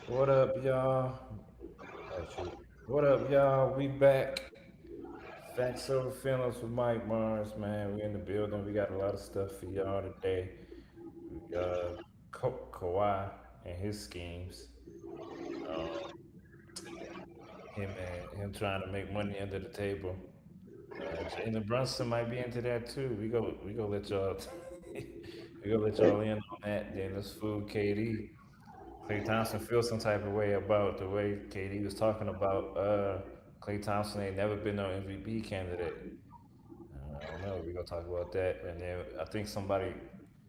What up, y'all? Oh shoot. What up, y'all? We back. Facts over feelings with Mike Mars, man. We in the building. We got a lot of stuff for y'all today. We got Kawhi and his schemes. Um, him trying to make money under the table. Jalen Brunson might be into that too. We go let y'all we go let y'all in on that. Then let's fool KD. Klay Thompson feels some type of way about the way KD was talking about Klay Thompson ain't never been no MVP candidate. I don't know. We're gonna talk about that, and then I think somebody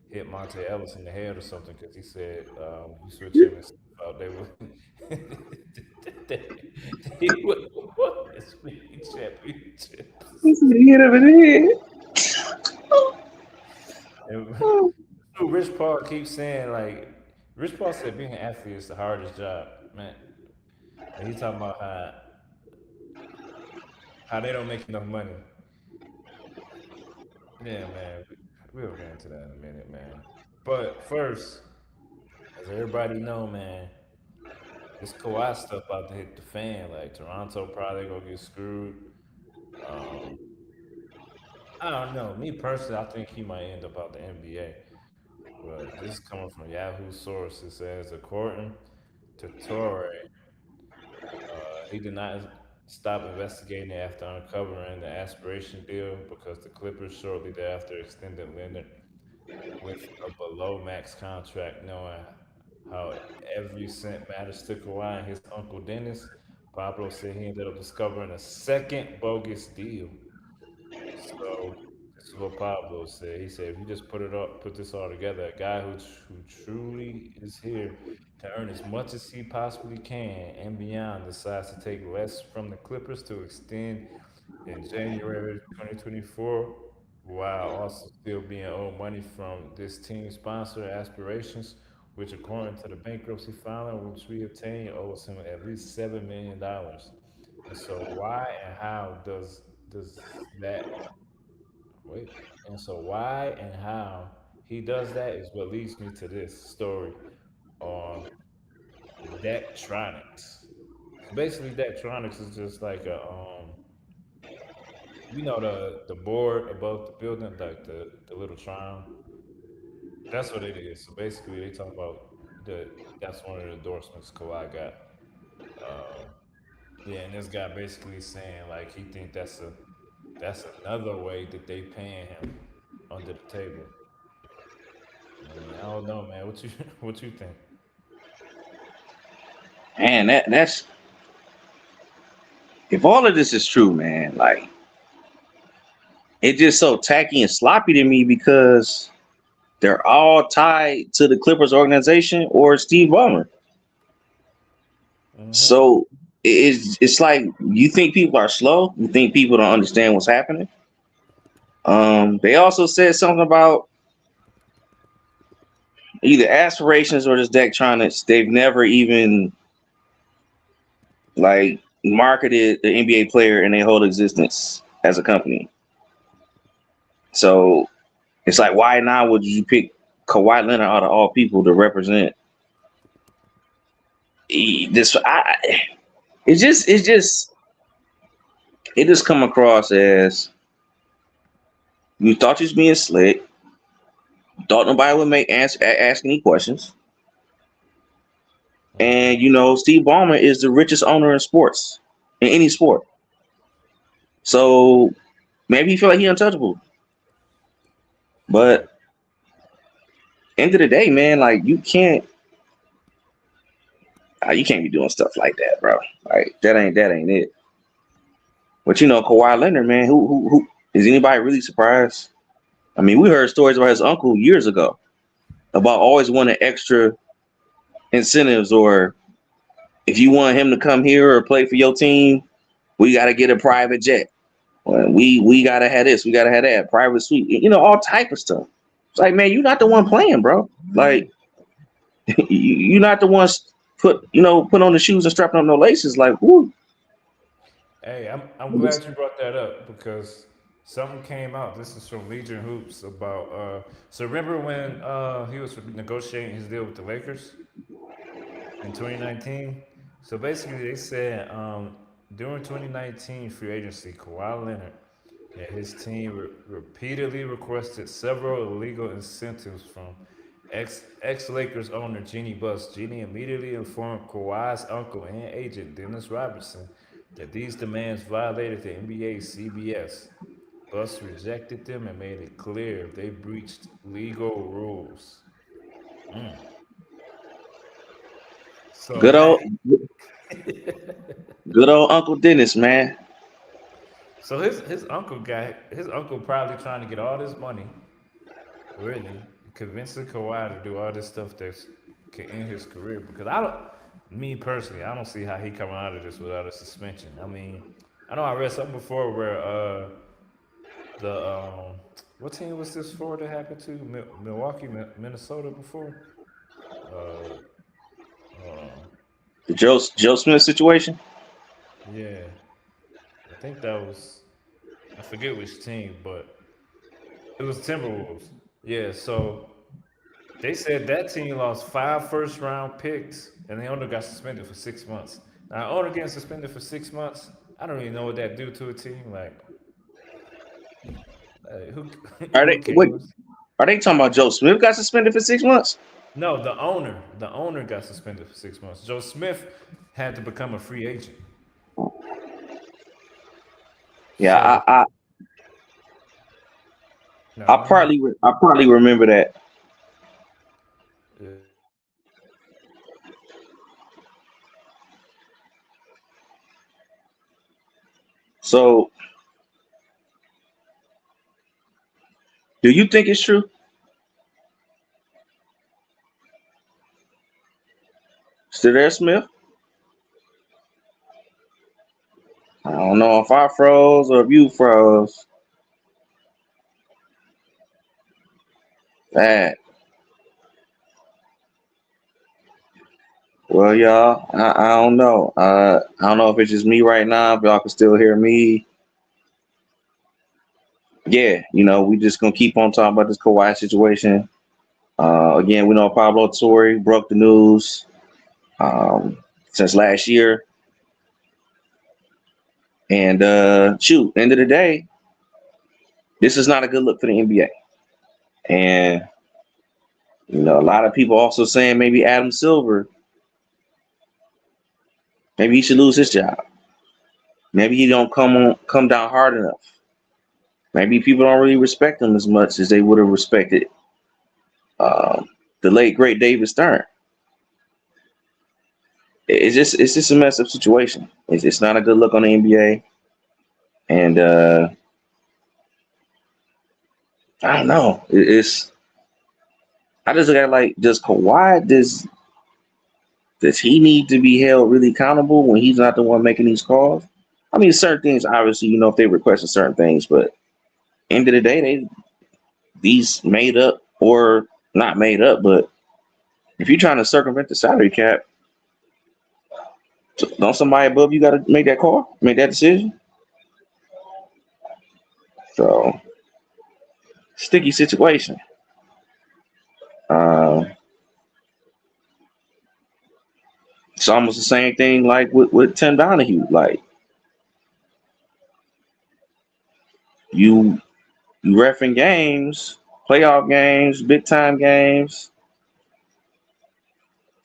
hit Monte Ellis in the head or something because he said you switch him and stuff out. They would they would won this league championships. This is the end of it. And Rich Paul keeps saying like Rich Paul said being an athlete is the hardest job, man. And he's talking about how they don't make enough money. Yeah, man. We'll get into that in a minute, man. But first, as everybody know, man, this Kawhi stuff about to hit the fan. Like Toronto probably gonna get screwed. Um, I don't know. Me personally, I think he might end up out the NBA. But this is coming from Yahoo source. It says according to Torre, he did not stop investigating after uncovering the aspiration deal because the Clippers shortly thereafter extended Leonard with a below max contract, knowing how every cent matters to Kawhi and his uncle Dennis. Pablo said he ended up discovering a second bogus deal. So this is what Pablo said. He said, if you just put this all together, a guy who truly is here to earn as much as he possibly can and beyond decides to take less from the Clippers to extend in January 2024, while also still being owed money from this team sponsor aspirations, which according to the bankruptcy filing which we obtained owes him at least $7 million. And so why and how does that wait? And so why and how he does that is what leads me to this story on Daktronics. So basically, Daktronics is just like the board above the building, like the little triangle. That's what it is. So basically, they talk about the that's one of the endorsements Kawhi got. Um, yeah, and this guy basically saying like he think that's another way that they paying him under the table. I mean, I don't know, man. What you what you think? Man, that's if all of this is true, man, like it's just so tacky and sloppy to me because they're all tied to the Clippers organization or Steve Ballmer. Mm-hmm. So it's like you think people are slow, you think people don't understand what's happening. They also said something about either aspirations or this Dectronics. They've never even like marketed the NBA player in their whole existence as a company. So it's like, why now would you pick Kawhi Leonard out of all people to represent this? It's just it just come across as you thought you was being slick, thought nobody would ask any questions, Mm-hmm. and Steve Ballmer is the richest owner in sports in any sport. So maybe he feel like he untouchable, but end of the day, man, like you can't be doing stuff like that, bro. Like that ain't it. But Kawhi Leonard, man, who is anybody really surprised? I mean, we heard stories about his uncle years ago about always wanting extra incentives, or if you want him to come here or play for your team, we got to get a private jet. Or we gotta have this, we gotta have that private suite, all type of stuff. It's like, man, you're not the one playing, bro. Like, you're not the ones put on the shoes and strapping on no laces. Like, who? Hey, I'm glad you brought that up because something came out. This is from Legion Hoops about so remember when he was negotiating his deal with the Lakers? in 2019. So basically, they said during 2019 free agency, Kawhi Leonard and his team repeatedly requested several illegal incentives from ex Lakers owner Jeannie Buss. Jeannie immediately informed Kawhi's uncle and agent Dennis Robertson that these demands violated the NBA's CBS. Buss rejected them and made it clear they breached legal rules. So Good old, hey, good old Uncle Dennis, man. so his uncle probably trying to get all this money, really, convincing Kawhi to do all this stuff that's can end his career. Because I don't, me personally, I don't see how he coming out of this without a suspension. I mean, I know I read something before where the what team was this for that happened to Milwaukee, Minnesota before? Uh, hold on, The Joe Smith situation. yeah, I think that was I forget which team, but it was Timberwolves. Yeah, so they said that team lost five first round picks and the owner got suspended for 6 months. Now, owner getting suspended for 6 months, I don't really know what that do to a team. Who Are they who what? cares? Are they talking about Joe Smith got suspended for 6 months? No, the owner got suspended for 6 months. Joe Smith had to become a free agent. Yeah, So no, go ahead. I partly remember that. Yeah. So, do you think it's true? Still there, Smith? I don't know if I froze or if you froze. Bad. Well, y'all, I don't know. I don't know if it's just me right now. If y'all can still hear me, yeah, we just gonna keep on talking about this Kawhi situation. Again, we know Pablo Torre broke the news since last year, and shoot, end of the day, this is not a good look for the NBA. And a lot of people also saying maybe Adam Silver, maybe he should lose his job. Maybe he don't come down hard enough. Maybe people don't really respect him as much as they would have respected um, the late great David Stern. It's just a messed up situation. It's not a good look on the NBA, and I don't know. I just look at it like, does he need to be held really accountable when he's not the one making these calls? I mean, certain things, obviously, if they requested certain things, but end of the day, these made up or not made up. But if you're trying to circumvent the salary cap, don't somebody above you got to make that call, make that decision? So, sticky situation. Uh, it's almost the same thing like with Tim Donahue. Like you you reffing games, playoff games, big time games.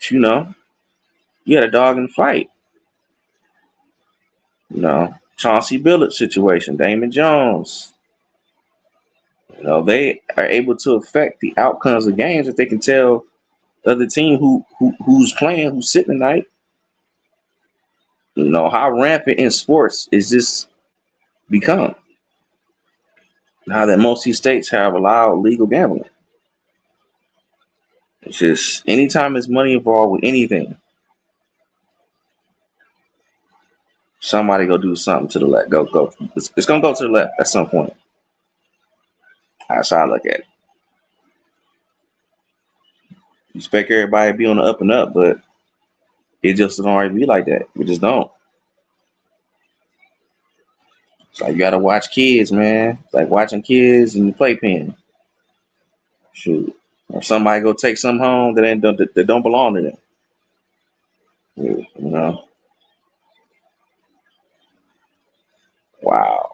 You know, you had a dog in the fight. Chauncey Billups situation, Damon Jones. They are able to affect the outcomes of games if they can tell the other team who's playing, who's sitting tonight. How rampant in sports is this become now that most of these states have allowed legal gambling. It's just anytime there's money involved with anything, somebody go do something to the left. Go. It's gonna go to the left at some point. That's how I look at it. You expect everybody to be on the up and up, but it just don't already be like that. We just don't. It's like you gotta watch kids, man. It's like watching kids in the playpen. Shoot. If somebody go take some home that don't belong to them. You know, wow.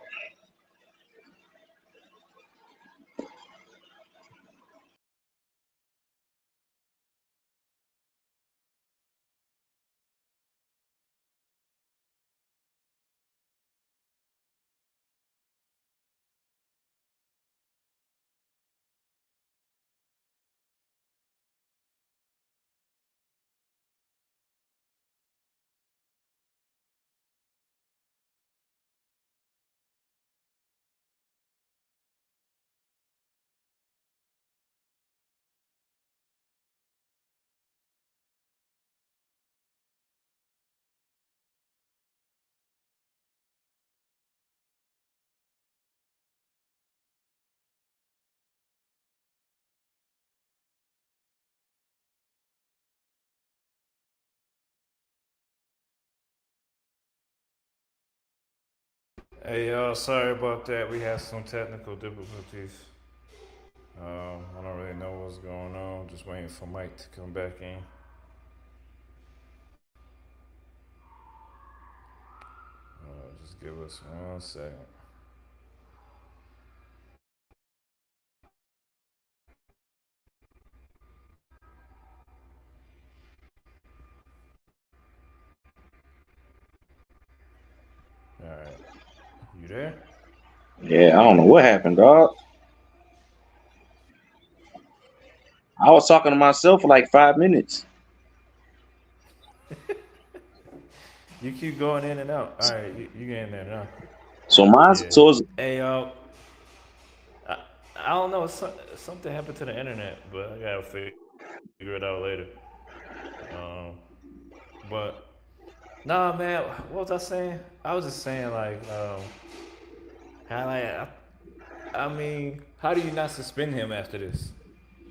Hey y'all, sorry about that. We had some technical difficulties. I don't really know what's going on. Just waiting for Mike to come back in. Just give us 1 second. All right, you there? Yeah, I don't know what happened, dog. I was talking to myself for like 5 minutes. You keep going in and out. All right, you get in there now. So mine, Yeah. so it's, Hey I, I don't know. Something happened to the internet, but I gotta figure it out later. Um, but nah, man. What was I saying? I was just saying how I mean, how do you not suspend him after this?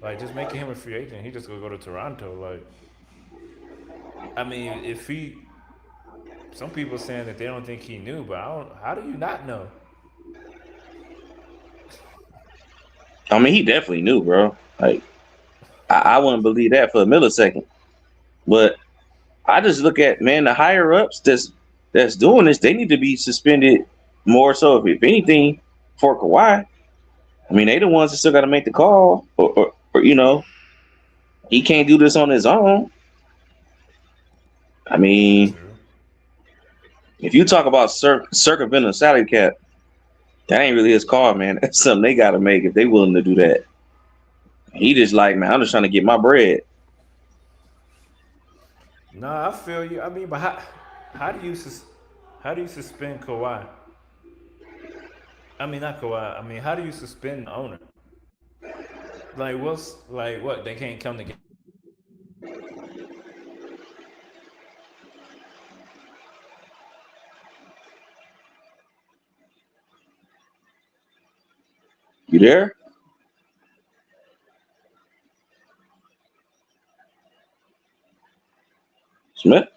Like, just making him a free agent. He just gonna go to Toronto. Like, I mean, if he, some people saying that they don't think he knew, but I don't. How do you not know? I mean, he definitely knew, bro. Like, I wouldn't believe that for a millisecond. But I just look at, man, the higher ups that's doing this, they need to be suspended more so, if anything, for Kawhi. I mean, they the ones that still got to make the call, or he can't do this on his own. I mean, True. if you talk about circumventing a salary cap, that ain't really his call, man. That's something they got to make if they willing to do that. He just like, man, I'm just trying to get my bread. Nah, I feel you. I mean, but how do you how do you suspend Kawhi? I mean, not Kawhi. I mean, how do you suspend the owner? Like, what's like what? They can't come together. You there, Smith?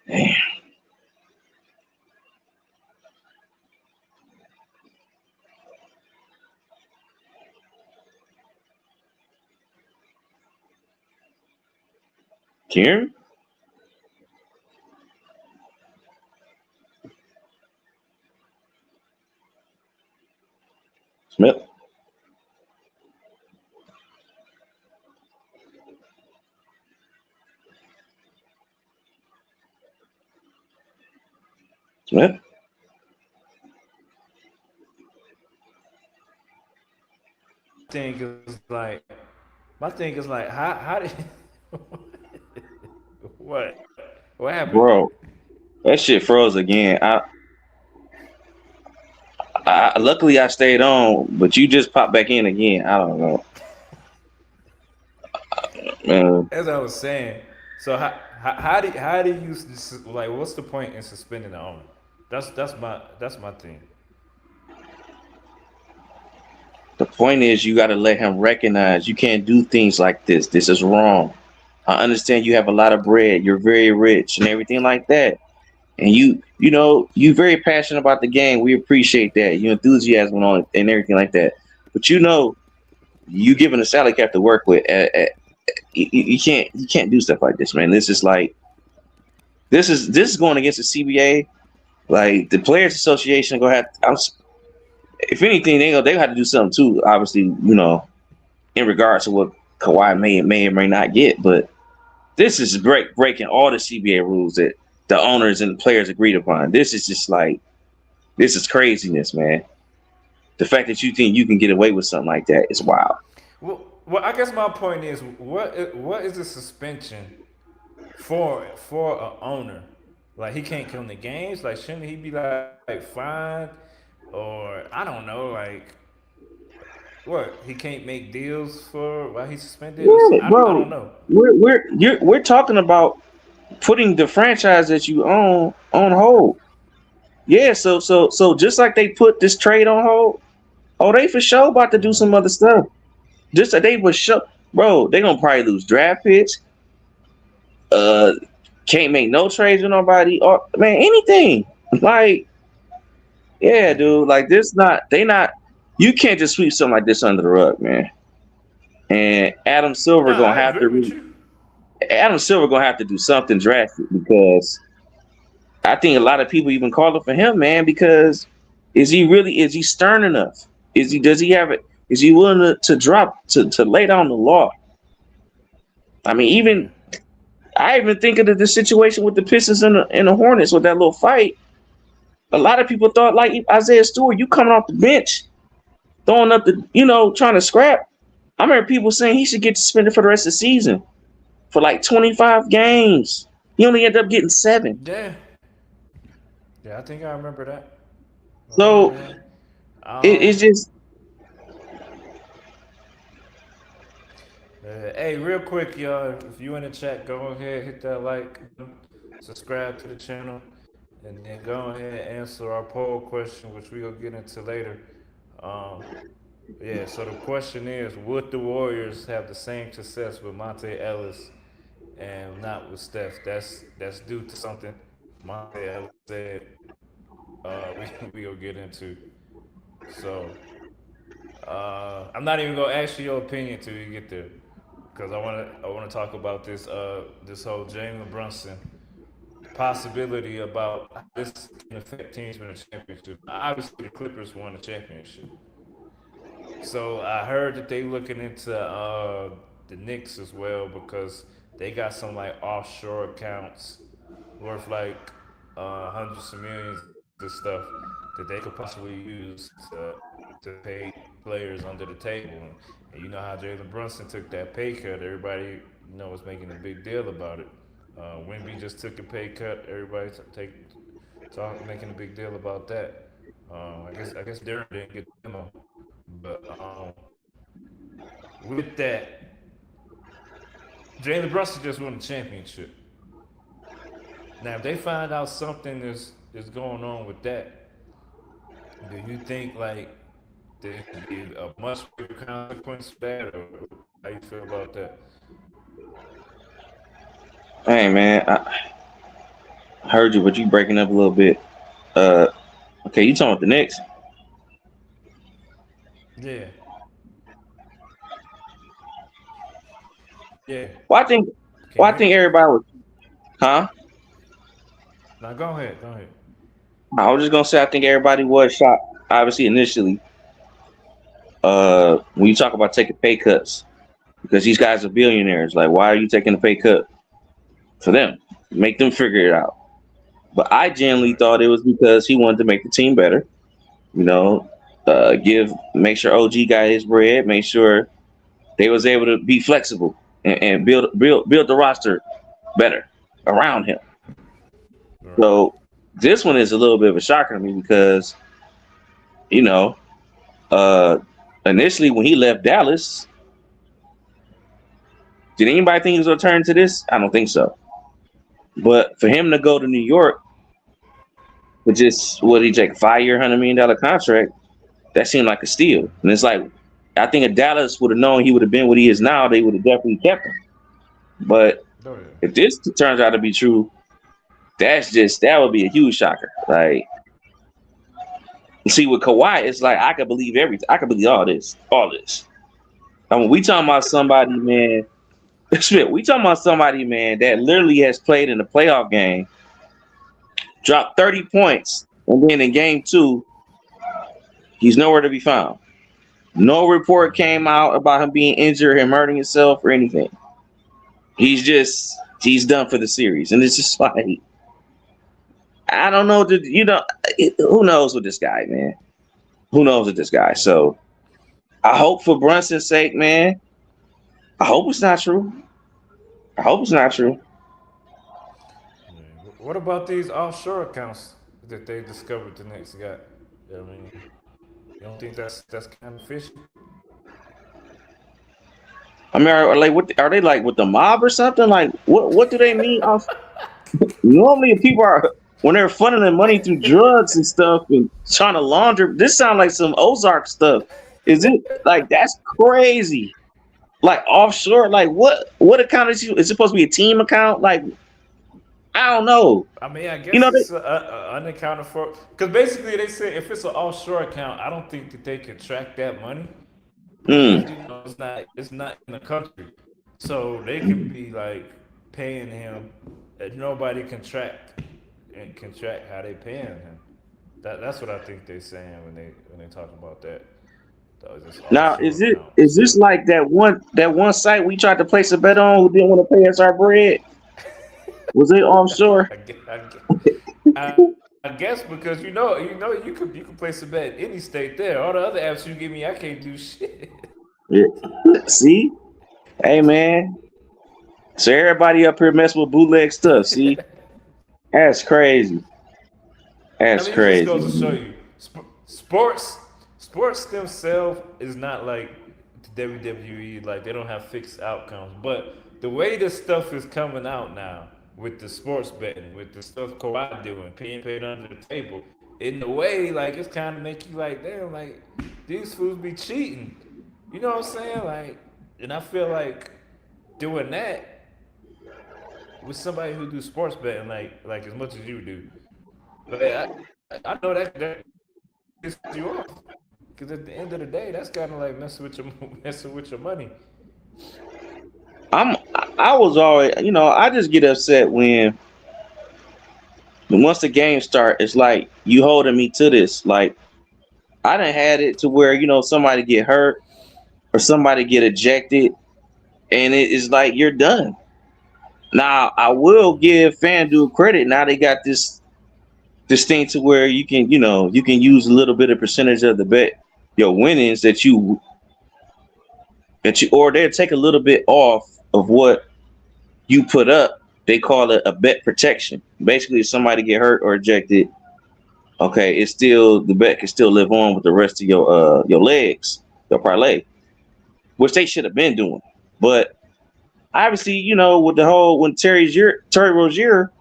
Damn, Kieran, Smith, Smith. Thing is like, my thing is like, how did what what happened? Bro, that shit froze again. Luckily I stayed on, but you just popped back in again. I don't know. As I was saying, so how do you like? What's the point in suspending the owner? That's my thing. The point is, you got to let him recognize you can't do things like this. This is wrong. I understand you have a lot of bread. You're very rich and everything like that. And you very passionate about the game. We appreciate that. Your enthusiasm on it and everything like that. But you giving a salary cap to work with. You can't do stuff like this, man. This is like this is going against the CBA. Like the Players Association gonna have. If anything, they have to do something too. Obviously, in regards to what Kawhi may or may not get, but this is breaking all the CBA rules that the owners and the players agreed upon. This is just like this is craziness, man. The fact that you think you can get away with something like that is wild. Well, I guess my point is, what is the suspension for a owner? Like he can't come to games. Like shouldn't he be like fined or I don't know, like what? He can't make deals for why he's suspended. Yeah, I bro. don't know. We're talking about putting the franchise that you own on hold. Yeah, so just like they put this trade on hold, oh, they for sure about to do some other stuff. Just that they for sure, bro. They gonna probably lose draft picks. Uh, can't make no trades with nobody. Or man, anything. Like, yeah, dude. Like this, not they not. You can't just sweep something like this under the rug, man. And No, I agree with you. Adam Silver gonna have to do something drastic because I think a lot of people even calling for him, man, because is he stern enough? Does he have it? Is he willing to drop to lay down the law? I mean, Yeah. I even think of the situation with the Pistons and the Hornets with that little fight. A lot of people thought like Isaiah Stewart, you coming off the bench, throwing up trying to scrap. I remember people saying he should get suspended for the rest of the season for like 25 games. He only ended up getting 7. Yeah. Yeah, I think I remember that. I remember So that. it's Um, just hey, real quick, y'all. If you in the chat, go ahead, hit that like, subscribe to the channel, and then go ahead and answer our poll question, which we'll get into later. Um, yeah. So the question is, would the Warriors have the same success with Monte Ellis and not with Steph? That's due to something Monte Ellis said. We will get into. So I'm not even gonna ask you your opinion till you get there, because I wanna talk about this whole Jalen Brunson possibility about how this can affect teams in the championship. Obviously, the Clippers won the championship, so I heard that they looking into the Knicks as well because they got some like offshore accounts worth like hundreds of millions of stuff that they could possibly use to pay players under the table. And you know how Jalen Brunson took that pay cut. Everybody was making a big deal about it. Wimby just took a pay cut. Everybody making a big deal about that. I guess Darren didn't get the memo, but with that, Jalen Brunson just won the championship. Now, if they find out something is going on with that, do you think like there could be a much bigger consequence for that, or how you feel about that? hey man, I heard you, but you breaking up a little bit. Uh, okay, you talking about the Knicks? Yeah, yeah. Well, I think, Can you hear me? everybody was, huh? Now go ahead, go ahead. I was just gonna say I think everybody was shocked. Obviously, initially, when you talk about taking pay cuts, because these guys are billionaires. Like, why are you taking a pay cut for them? Make them figure it out. But I genuinely Right. thought it was because he wanted to make the team better. You know, make sure OG got his bread, make sure they was able to be flexible and build the roster better around him. Right. So this one is a little bit of a shocker to me because you know, uh, initially when he left Dallas, did anybody think he was gonna turn to this? I don't think so. But for him to go to New York with just what he take a 5 year, $100 million contract, that seemed like a steal. And it's like I think if Dallas would have known he would have been what he is now, they would have definitely kept him. But Oh yeah. if this turns out to be true, that would be a huge shocker. Like you see with Kawhi, it's like I could believe everything. I could believe all this. I mean, we talking about somebody, man. Shit, we talking about somebody, man, that literally has played in a playoff game, dropped 30 points, and then in game two, he's nowhere to be found. No report came out about him being injured, him hurting himself, or anything. He's done for the series, and it's just like I don't know. Who knows with this guy, man? Who knows with this guy? So I hope for Brunson's sake, man. I hope it's not true. I hope it's not true. What about these offshore accounts that they discovered the Knicks got? I mean, you don't think that's kind of fishy? I mean, are they like with the mob or something? Like, what do they mean? Normally, if people are when they're funneling money through drugs and stuff and trying to launder, this sounds like some Ozark stuff. Is it like that's crazy? Like offshore, like what account is you? Is it supposed to be a team account? Like I don't know. I mean, I You guess know, it's unaccounted for. Because basically, they say if it's an offshore account, I don't think that they can track that money because mm, it's not in the country, so they could be like paying him, and nobody can track how they paying him. That's what I think they're saying when they talk about that. This now offshore is accounts. this like that one site we tried to place a bet on who didn't want to pay us our bread? Was it offshore? I guess because you could place a bet in any state there. All the other apps you give me, I can't do shit. Yeah. See, hey man, so everybody up here mess with bootleg stuff. See, that's crazy. I That's mean, it just crazy. goes to show you, sports themselves is not like the WWE. Like they don't have fixed outcomes, but the way this stuff is coming out now with the sports betting, with the stuff Kawhi doing, being paid under the table, in a way, like it's kind of make you like, damn, like these fools be cheating. You know what I'm saying? Like, and I feel like doing that with somebody who do sports betting like as much as you do. Like I know that piss you off because at the end of the day, that's kind of like messing with your messing with your money. I'm I was always, I just get upset when once the game start, it's like you holding me to this. Like I done had it to where somebody get hurt or somebody get ejected, and it is like you're done. Now I will give FanDuel credit. Now they got this thing to where you can use a little bit of percentage of the bet your winnings that you or they'll take a little bit off of what you put up. They call it a bet protection. Basically, if somebody get hurt or ejected, okay, it's still the bet can still live on with the rest of your legs, your parlay, which they should have been doing. But obviously, with the whole when Terry Rozier,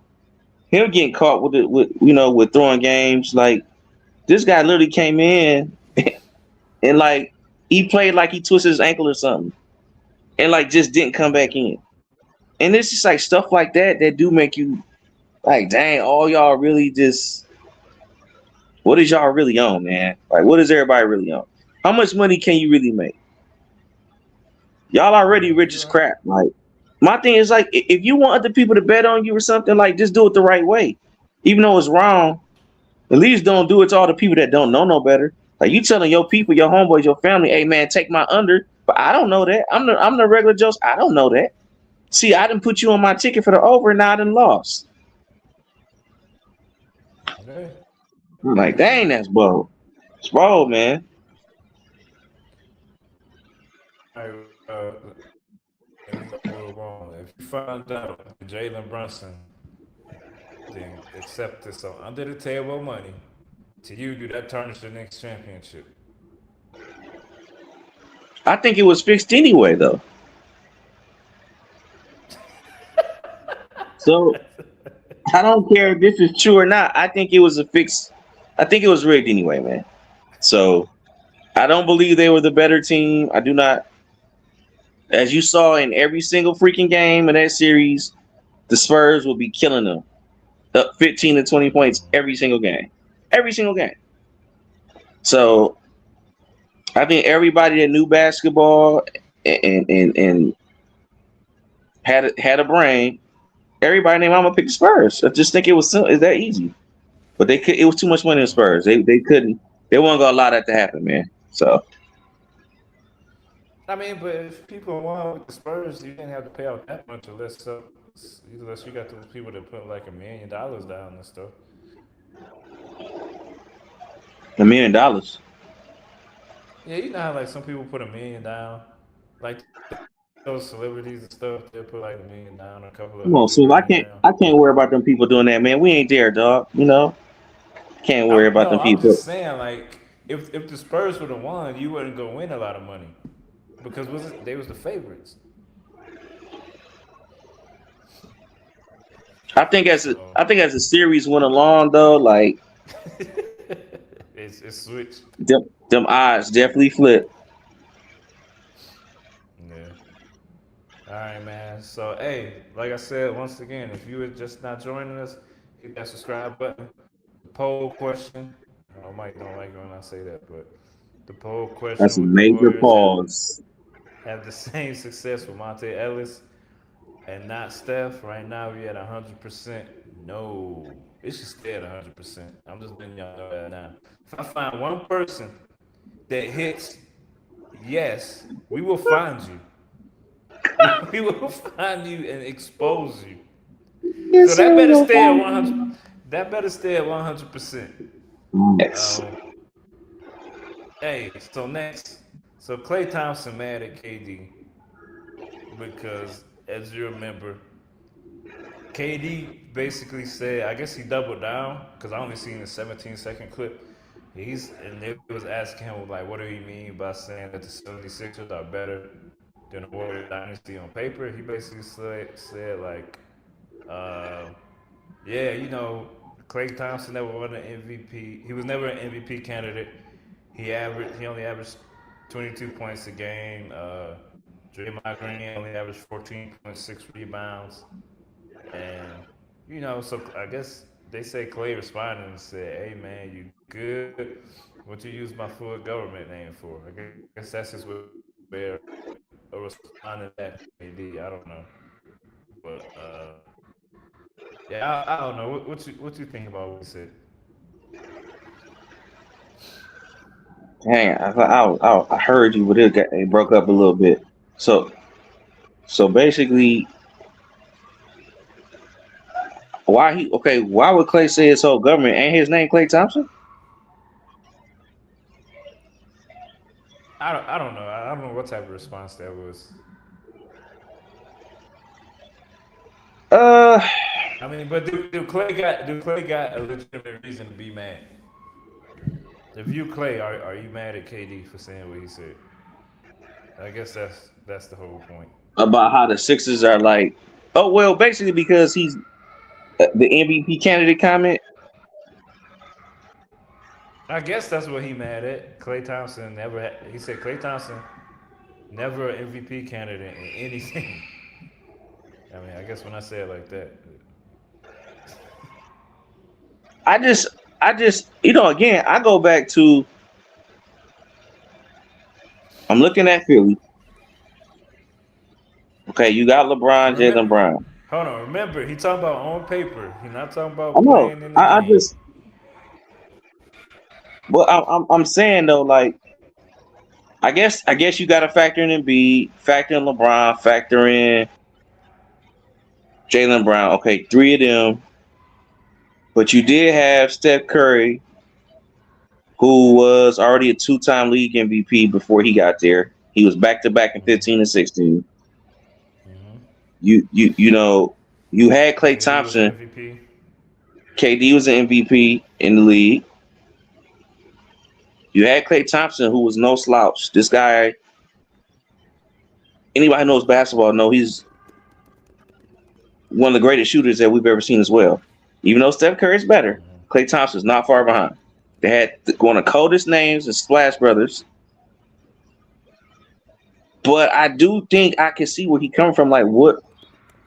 him getting caught with throwing games, like this guy literally came in and like he played like he twisted his ankle or something, and like just didn't come back in. And it's just like stuff like that do make you like, dang, all y'all really just what is y'all really on, man? Like, what is everybody really on? How much money can you really make? Y'all already Yeah, rich you're as right. crap. Like, my thing is like, if you want other people to bet on you or something, like, just do it the right way. Even though it's wrong, at least don't do it to all the people that don't know no better. Like, you telling your people, your homeboys, your family, hey man, take my under, but I don't know that. I'm the regular Joe. I don't know that. See, I didn't put you on my ticket for the over, and now I done lost. Yeah, I'm like, you're dang, right. that's bold. It's bold, man. All right, let me go a little wrong. If you find out Jalen Brunson then accept this on under the table money, to you, do that tarnish the next championship? I think it was fixed anyway, though. So I don't care if this is true or not. I think it was a fix. I think it was rigged anyway, man. So I don't believe they were the better team. I do not. As you saw in every single freaking game in that series, the Spurs will be killing them up 15 to 20 points every single game. Every single game. So I think everybody that knew basketball and had a brain, everybody named I'm gonna pick the Spurs. I just think it was it's that easy. But they could. It was too much money in the Spurs. They couldn't. They weren't gonna allow that to happen, man. So I mean, but if people want with the Spurs, you didn't have to pay out that much unless you got those people that put like $1 million down and stuff. $1 million. Yeah, you know how like some people put 1 million down, like those celebrities and stuff. They put like 1 million down, a couple of Come on, hundred so I grand can't. down. I can't worry about them people doing that, man. We ain't there, dog. Can't worry I'm about no, them I'm people. just saying like if the Spurs would have won, you wouldn't go win a lot of money because they was the favorites. So I think as the series went along, though, like it's switched. them odds definitely flipped. Yeah. All right, man. So, hey, like I said, once again, if you are just not joining us, hit that subscribe button. The poll question. I know Mike don't like it when I say that, but the poll That's question: a would the major Warriors pause. have the same success with Monte Ellis and not Steph? Right now, we at 100%. No, it should stay at 100%. I'm just letting y'all know that now. If I find one person that hits yes, we will find you. We will find you and expose you. So Yes, that sir. better stay at 100. That better stay at 100%. Yes. Um, hey, so next, so Klay Thompson mad at KD because, as you remember, KD basically said, I guess he doubled down because I only seen a 17-second clip. And they was asking him like, what do you mean by saying that the 76ers are better than the Warriors dynasty on paper? He basically said like, uh, yeah, Klay Thompson never won an MVP. He was never an MVP candidate. He only averaged 22 points a game. Draymond Green only averaged 14.6 rebounds. And so I guess they say Clay responded and said, "Hey man, you good? What you use my full government name for?" I guess that's his way of responding to that from AD. I don't know, but yeah, I don't know. What you think about what he said? Hang on, I heard you, but it broke up a little bit. So so basically, why would Clay say his whole government? Ain't his name Clay Thompson? I don't know. I don't know what type of response that was. Uh, I mean, but do Clay got a legitimate reason to be mad? If you Clay, are you mad at KD for saying what he said? I guess that's the whole point. about how the Sixers are like, oh well, basically because he's the MVP candidate comment. I guess that's what he mad at. Clay Thompson he said Clay Thompson never an MVP candidate in anything. I mean, I guess when I say it like that, I just, again, I go back to I'm looking at Philly. Okay, you got LeBron, Jalen remember, Brown. hold on, remember he talking about on paper. He not talking I about know. playing in the I game. just, but I'm saying though, like, I guess you got to factor in Embiid, factor in LeBron, factor in Jalen Brown. Okay, three of them. But you did have Steph Curry, who was already a two-time league MVP before he got there. He was back to back in 15 and 16. Mm-hmm. You had Klay KD was Thompson. MVP. KD was an MVP in the league. You had Klay Thompson, who was no slouch. This guy, anybody who knows basketball, know he's one of the greatest shooters that we've ever seen as well. Even though Steph Curry is better, Klay Thompson's not far behind. They had one of the coldest names, the Splash Brothers. But I do think I can see where he come from. Like, what?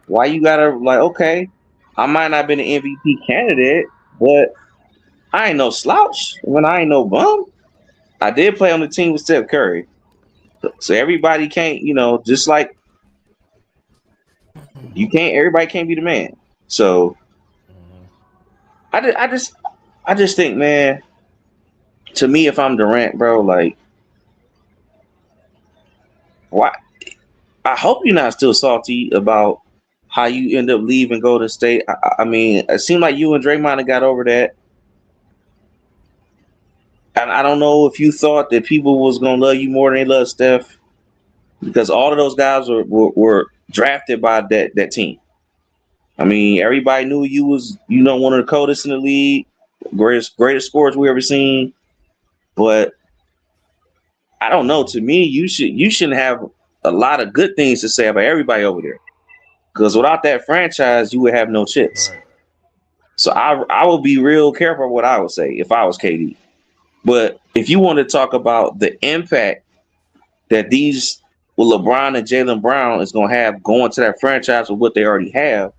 Why you gotta like? Okay, I might not been an MVP candidate, but I ain't no slouch. When I ain't no bum, I did play on the team with Steph Curry. So everybody can't, just like you can't. Everybody can't be the man. So Hmm. I, ju- I just, I just think, man. To me, if I'm Durant, bro, like, why? I hope you're not still salty about how you end up leaving Golden State. I mean, it seemed like you and Draymond had got over that. And I don't know if you thought that people was gonna love you more than they love Steph, because all of those guys were drafted by that team. I mean, everybody knew you was, one of the coldest in the league, greatest scorers we ever seen. But I don't know. To me, you shouldn't have a lot of good things to say about everybody over there. Because without that franchise, you would have no chips. Right. So I will be real careful what I would say if I was KD. But if you want to talk about the impact that these LeBron and Jalen Brown is going to have going to that franchise with what they already have,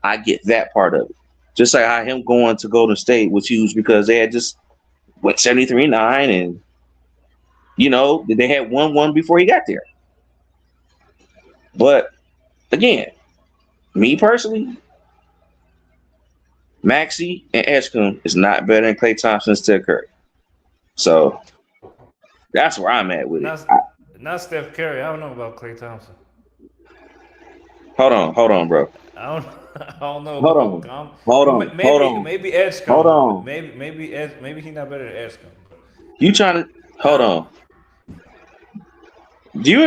I get that part of it. Just like how him going to Golden State was huge because they had just went 73-9 and they had won before he got there. But again, me personally, Maxey and Eshcom is not better than Klay Thompson and Steph Curry. So that's where I'm at with it. Not not Steph Curry. I don't know about Klay Thompson. Hold on, bro. I don't I don't know Hold about on, Gum. hold Well, on, hold maybe on, maybe hold Edgecomb. on. Maybe he's not better than Edgecomb. You trying to hold I on? Do you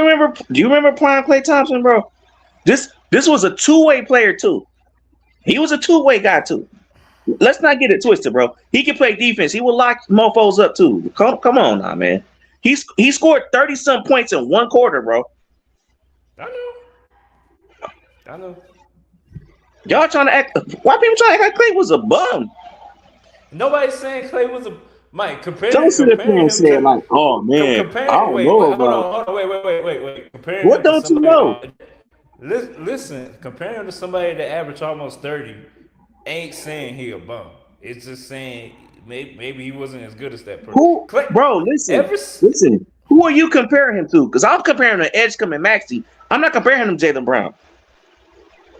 remember playing Klay Thompson, bro? This was a two-way player too. He was a two-way guy too. Let's not get it twisted, bro. He can play defense. He will lock mofos up too. Come on now, man. He scored 30 some points in one quarter, bro. I know. I know. Y'all trying to act? Why people trying to act like Klay was a bum? Nobody's saying Clay was a Mike. Don't sit up here Comparing and him say it to like, oh man, I comparing. don't Wait, know about hold on, wait. Comparing what him to don't you somebody. know? Listen. Comparing him to somebody that averaged almost 30 ain't saying he a bum. It's just saying maybe he wasn't as good as that person. Who, Clay, bro? Listen, ever. listen. Who are you comparing him to? Because I'm comparing him to Edgecombe and Maxey. I'm not comparing him to Jalen Brown.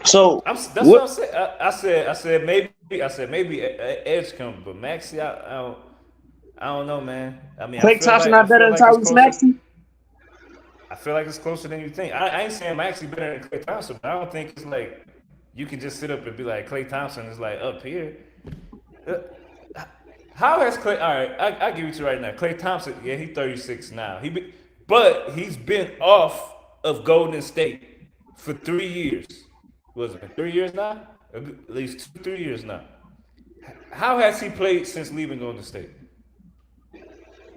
So That's what what? I'm saying. I said maybe Edge come, but Maxi, I don't know, man. I mean, Klay Thompson I not better feel than like it's Tyrese closer. Maxey? I feel like it's closer than you think. I ain't saying Maxi better than Clay Thompson, but I don't think it's like you can just sit up and be like Clay Thompson is like up here. Uh, How has Clay? All right, I give it to you right now. Clay Thompson, yeah, he's 36 now. But he's been off of Golden State for 3 years. Was it 3 years now? At least 2, 3 years now. How has he played since leaving Golden State?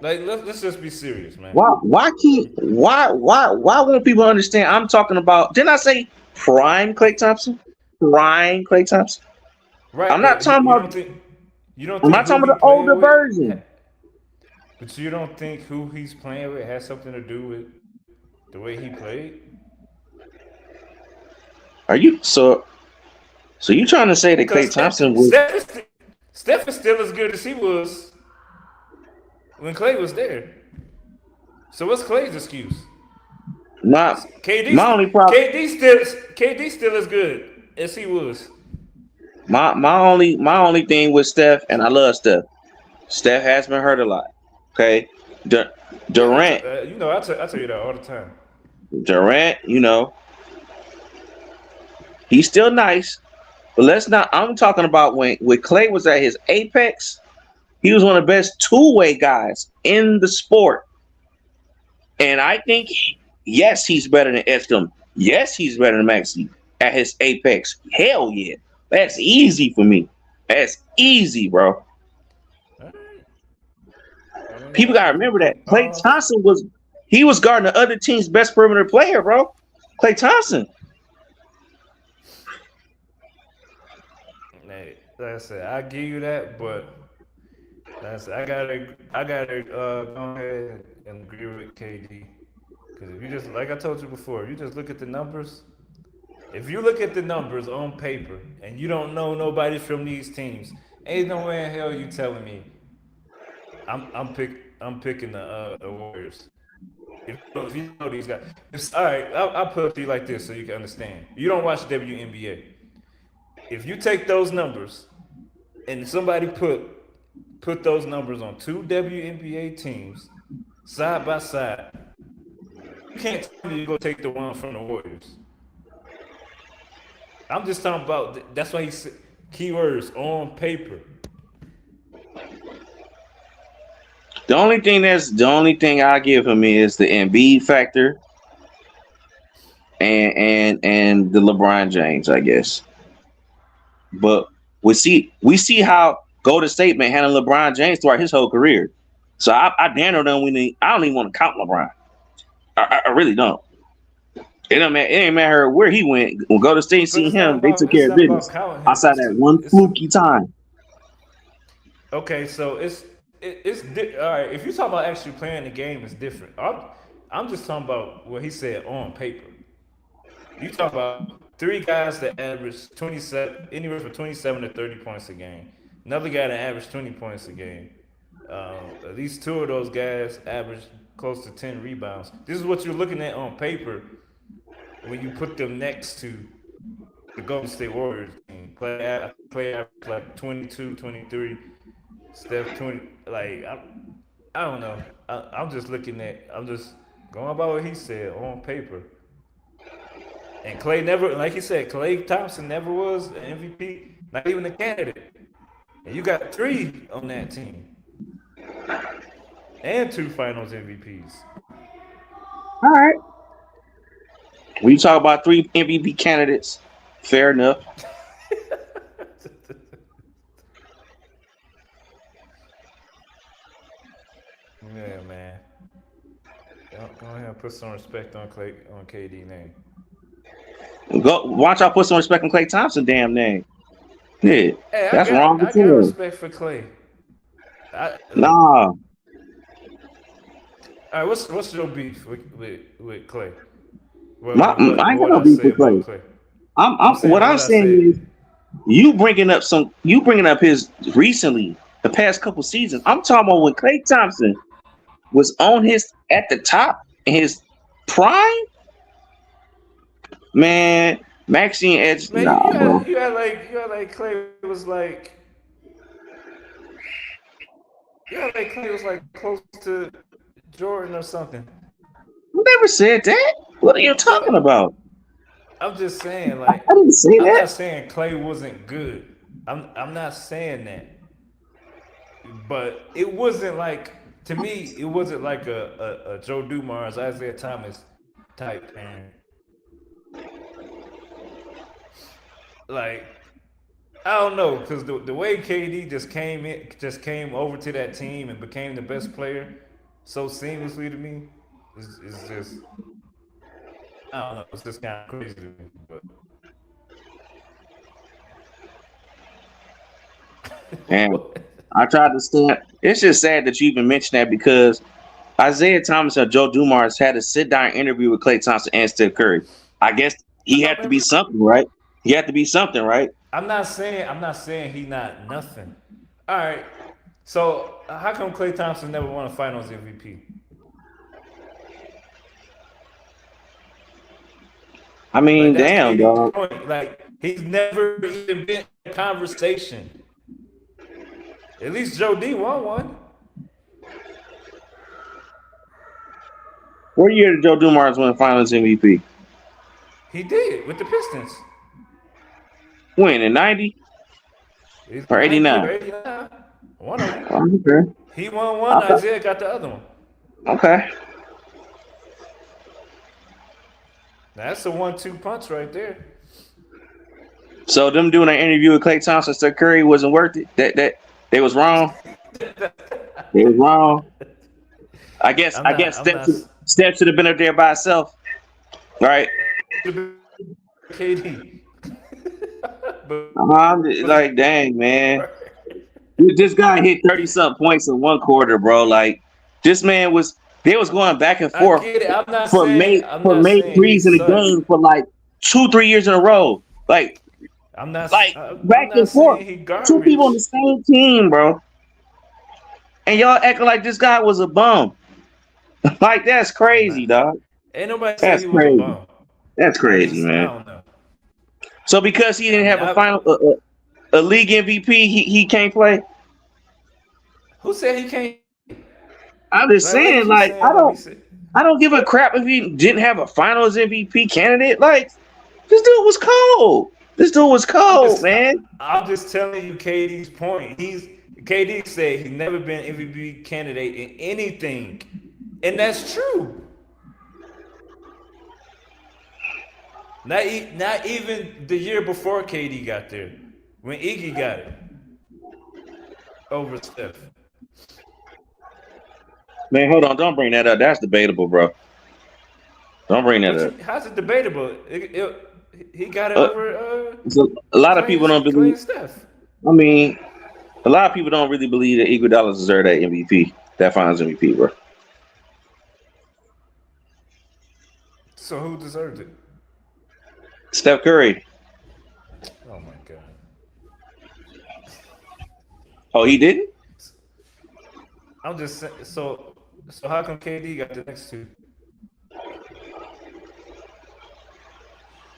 Like, let's just be serious, man. Why won't people understand? I'm talking about. Didn't I say prime Klay Thompson? Prime Klay Thompson. I'm Right, not but talking about. you don't I'm think not who talking he about the older playing with, version. but you don't think who he's playing with has something to do with the way he played? Are you so? So you trying to say that Because Klay Thompson was Steph is still as good as he was when Clay was there. So what's Clay's excuse? not KD, my only problem? KD still as good as he was. My only thing with Steph, and I love Steph. Steph has been hurt a lot. Okay, Du- Yeah, Durant, I tell you that all the time. Durant, he's still nice, but let's not. I'm talking about when Clay was at his apex. He was one of the best two-way guys in the sport, and I think yes, he's better than Escom. Yes, he's better than Maxi at his apex. Hell yeah, that's easy for me. That's easy, bro. All right. I mean, People gotta remember that Klay Thompson was guarding the other team's best perimeter player, bro. Klay Thompson. hey, like I said, I give you that, but that's I gotta go ahead and agree with KD. Because if you just like I told you before, if you just look at the numbers. If you look at the numbers on paper and you don't know nobody from these teams, ain't no way in hell you telling me I'm picking the Warriors. If you know these guys, all right. I'll put it to you like this so you can understand. You don't watch WNBA. If you take those numbers and somebody put those numbers on two WNBA teams side by side, you can't tell me you go take the one from the Warriors. I'm just talking about. That's why he said keywords on paper. The only thing I give him is the Embiid factor and the LeBron James, I guess. But we see how Golden State been handling LeBron James throughout his whole career. So I damn near don't we I don't even want to count LeBron. I really don't. It ain't matter where he went. When Golden State But seen him, they took care it's of not about business. counting him. Outside that one It's a, fluky time. okay. So all right. If you talk about actually playing the game, it's different. I'm just talking about what he said on paper. You talk about three guys that average 27, anywhere from 27 to 30 points a game. Another guy that averaged 20 points a game. At least two of those guys averaged close to 10 rebounds. This is what you're looking at on paper when you put them next to the Golden State Warriors team. Play average like 22, 23. Steph 20. Like, I don't know. I'm just looking at, I'm just going by what he said on paper. And Clay never, like he said, Klay Thompson never was an MVP, not even a candidate. And you got three on that team and two Finals MVPs. All right. When you talk about three MVP candidates, fair enough. Yeah, man. Go ahead and put some respect on KD name. Why don't y'all put some respect on Klay Thompson damn name? Yeah, Hey, that's wrong I with got you. respect for Clay. Look. Nah, All right, what's your beef with Clay? I ain't got What no I beef say with about Klay. Clay? I'm What saying I'm what I saying said. is you bringing up his recently the past couple seasons. I'm talking about when Klay Thompson was on his at the top in his prime, man. Maxine Edge, Man, nah, bro. you had like Clay was like you had like Clay was like close to Jordan or something. I never said that. What are you So talking about? I'm just saying, I like, didn't say I'm that. not saying Clay wasn't good. I'm not saying that. But it wasn't like to me, it wasn't like a Joe Dumars, Isaiah Thomas type and like I don't know, because the way KD just came over to that team and became the best player so seamlessly to me is just I don't know, it's just kind of crazy to me. And But I tried to stand. It's just sad that you even mentioned that because Isaiah Thomas and Joe Dumars had a sit down interview with Klay Thompson and Steph Curry. I guess he I had to be remember. something, right? He had to be something, right? I'm not saying he not nothing. All right. So how come Klay Thompson never won a Finals MVP? I Like mean, that's damn, KD's dog. point. Like he's never even been in a conversation. At least Joe D won one. What year did Joe Dumars win Finals MVP? He did with the Pistons. When in '90 He's or 90 or '89? 89. One of them. Okay, He won one. okay, Isaiah got the other one. okay. That's a 1-2 punch right there. So them doing an interview with Klay Thompson, Steph Curry wasn't worth it. That they was wrong. They was wrong. I guess I'm not. Steph should have been up there by himself, right? KD. but, I'm but like, dang, man. This guy hit 30 something points in one quarter, bro. Like, this man was, they was going back and I forth get it. I'm for not made saying he threes in the sucked. game for like 2, 3 years in a row. Like I'm back not and forth. saying he Two people on garbage. the same team, bro. And y'all acting like this guy was a bum. Like that's I'm crazy, not. dog. Ain't nobody say That's he was a crazy. bum. That's crazy, I man. don't know. So because he I didn't mean, have a I final a league MVP, he can't play. who said he can't? I'm just Like saying, you like saying, let me see. I don't give a crap if he didn't have a Finals MVP candidate. Like this dude was cold. This dude was I'm cold, just man. I'm just telling you KD's point. KD said he's never been MVP candidate in anything, and that's true. Not even the year before KD got there, when Iggy got it over Steph. Man, hold on, don't bring that up. That's debatable, bro. Don't bring that up. How's it debatable? He got it Uh, over so a lot of people don't Clay believe. and Steph. I mean, a lot of people don't really believe that Iguodala deserved that MVP, that Finals MVP, bro. So who deserved it? Steph Curry. Oh my god. Oh, he didn't. I'm just saying. So how come KD got the next two?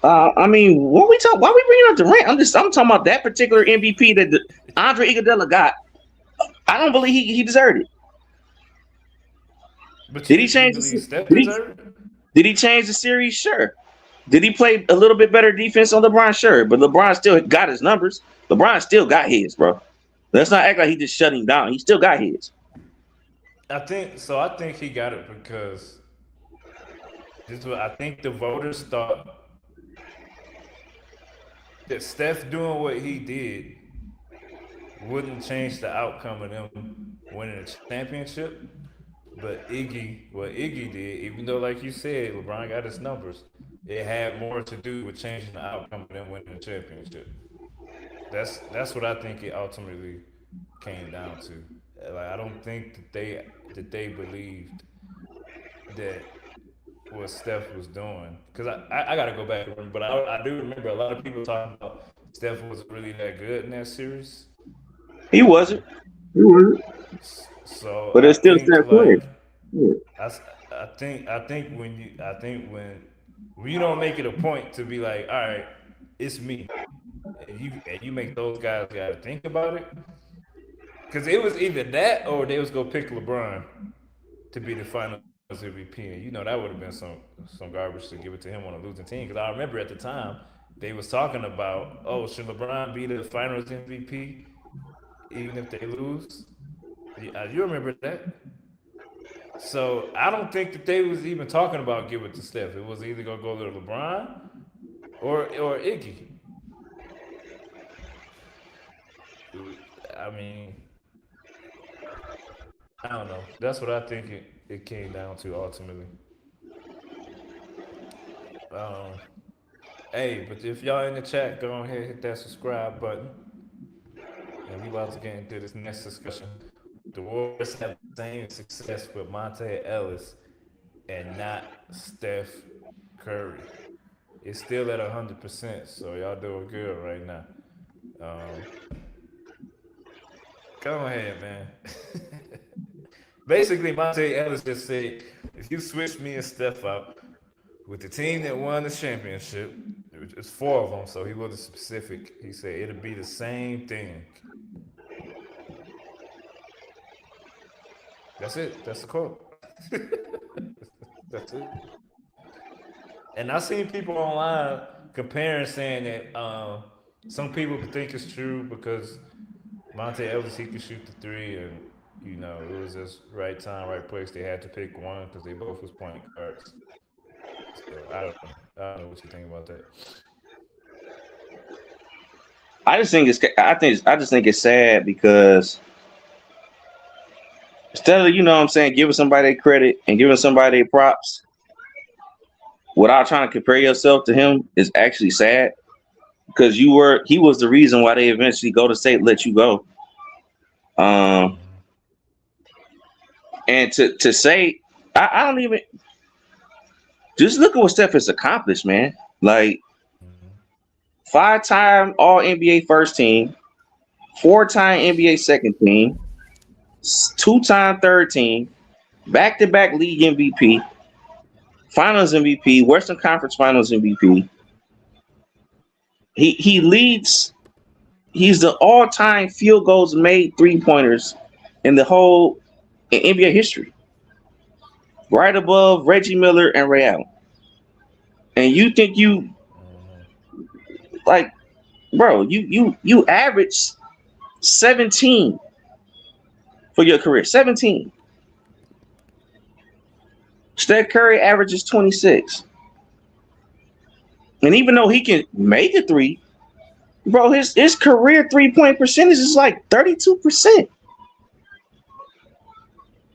I mean, what we talk? Why we bringing up Durant? I'm talking about that particular MVP that Andre Iguodala got. I don't believe he deserved it. But Did he you change believe the Steph did he deserved it? did he change the series? Sure. Did he play a little bit better defense on LeBron? Sure, but LeBron still got his numbers. LeBron still got his, bro. Let's not act like he just shut him down. He still got his. I think so. I think he got it because this was. I think the voters thought that Steph doing what he did wouldn't change the outcome of them winning a championship. But what Iggy did, even though, like you said, LeBron got his numbers, it had more to do with changing the outcome of them winning the championship. That's what I think it ultimately came down to. Like I don't think that they believed that what Steph was doing. Because I got to go back and remember, but I do remember a lot of people talking about Steph wasn't really that good in that series. He wasn't. He wasn't. So But I it's still think Steph Curry. like Yeah. I think when you don't make it a point to be like, all right, it's me, and you make those guys got to think about it, because it was either that or they was gonna pick LeBron to be the Finals MVP, and that would have been some garbage to give it to him on a losing team. Because I remember at the time they was talking about, oh, should LeBron be the Finals MVP even if they lose? You remember that? So I don't think that they was even talking about give it to Steph. It was either gonna go to LeBron or Iggy. I mean, I don't know. That's what I think it came down to ultimately. Um, hey, but if y'all in the chat, go ahead hit that subscribe button, and we about to get into this next discussion. The Warriors have the same success with Monte Ellis and not Steph Curry. It's still at 100%, so y'all doing good right now. Um, Go ahead, man. Basically, Monte Ellis just said, if you switch me and Steph out with the team that won the championship, it's four of them, so he wasn't specific. He said it'll be the same thing. That's it. That's the quote. That's it. And I seen people online comparing, saying that some people think it's true because Monte Ellis, he could shoot the three, and it was just right time, right place. They had to pick one because they both was point guards. So I don't know. I don't know what you think about that. I just think it's sad because instead of what I'm saying, giving somebody credit and giving somebody props without trying to compare yourself to him is actually sad because he was the reason why they eventually go to state let you go. Um, Mm-hmm. and to say I don't even just look at what Steph has accomplished, man. Like Mm-hmm. 5-time All NBA first team, 4-time NBA second team, 2-time third team, back-to-back league MVP, Finals MVP, Western Conference Finals MVP. He leads. He's the all-time field goals made three-pointers in the whole NBA history, right above Reggie Miller and Ray Allen. And you think you like, bro? You average 17 for your career. 17. Steph Curry averages 26. And even though he can make a three, bro, his career 3-point percentage is like 32%.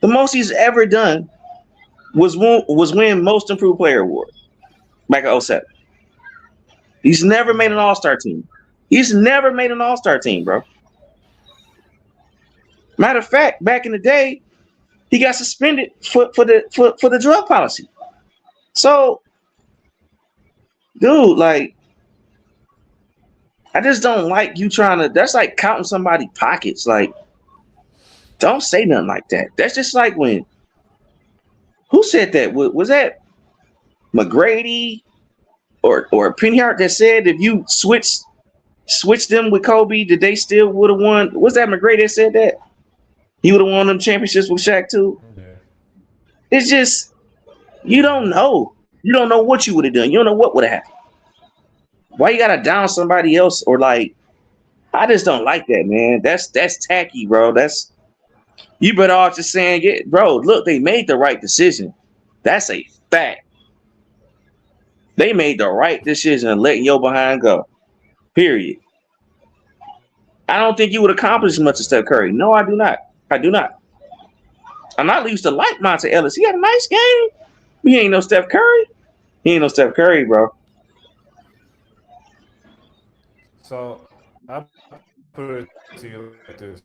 The most he's ever done was win Most Improved Player award back in 07. He's never made an All-Star team. He's never made an All-Star team, bro. Matter of fact, back in the day, he got suspended for the drug policy. So, dude, like, I just don't like you trying to. That's like counting somebody's pockets. Like, don't say nothing like that. That's just like when. Who said that? Was that McGrady or Pennyhart that said if you switch them with Kobe, that they still would have won? Was that McGrady that said that? He would have won them championships with Shaq too. Yeah. It's just you don't know. You don't know what you would have done. You don't know what would have happened. Why you gotta down somebody else or like? I just don't like that, man. That's tacky, bro. You better off just saying, yeah, bro. Look, they made the right decision. That's a fact. They made the right decision and letting your behind go. Period. I don't think you would accomplish much as Steph Curry. No, I do not. I do not. I'm not used to like Monte Ellis. He had a nice game. He ain't no Steph Curry. He ain't no Steph Curry, bro. So I put it to you like this.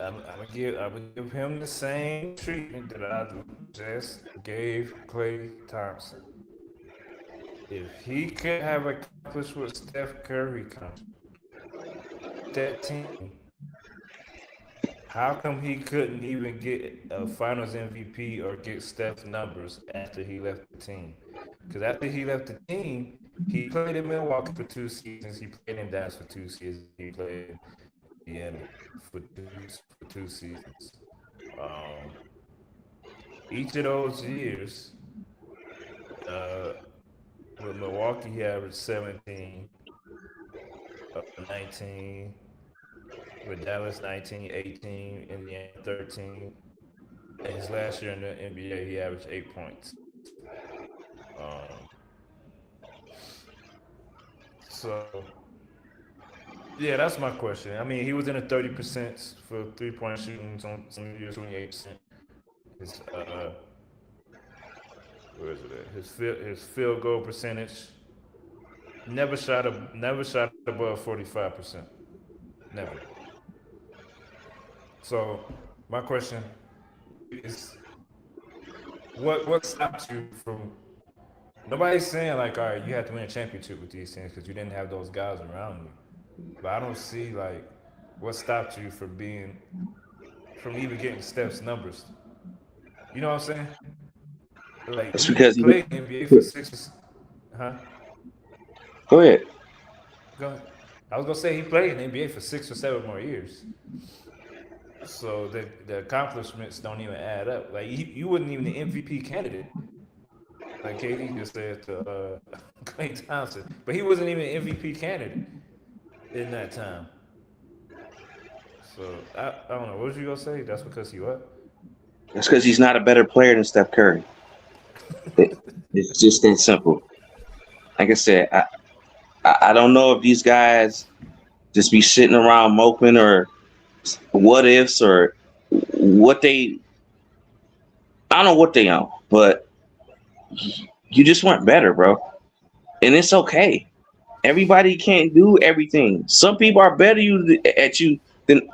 I'm gonna give him the same treatment that I just gave Klay Thompson. If he could have accomplished what Steph Curry accomplished, that team, how come he couldn't even get a Finals MVP or get Steph's numbers after he left the team? Because after he left the team, he played in Milwaukee for 2 seasons. He played in Dallas for 2 seasons. He played in Miami for two seasons. Each of those years, with Milwaukee, he averaged 17, 19. With Dallas, 19, 18, Indiana, 13. And his last year in the NBA, he averaged 8 points. So, yeah, that's my question. I mean, he was in the 30% for 3-point shooting, some years 28%. His where is it at? His field goal percentage never shot above 45%. Never. So my question is, what stops you from? Nobody's saying like, all right, you have to win a championship with these teams because you didn't have those guys around you. But I don't see like what stopped you from even getting Steph's numbers. You know what I'm saying? Like it's because he played in the NBA for 6. Huh? Go ahead. Go ahead. I was gonna say he played in the NBA for 6 or 7 more years. So the accomplishments don't even add up. Like you wasn't even the MVP candidate. Like KD just said to Klay Thompson, but he wasn't even an MVP candidate in that time. So I don't know. What was you gonna say? That's because he what? That's because he's not a better player than Steph Curry. It's just that simple. Like I said, I don't know if these guys just be sitting around moping or what ifs or what they. I don't know what they own, but you just weren't better, bro. And it's okay. Everybody can't do everything. Some people are better at you than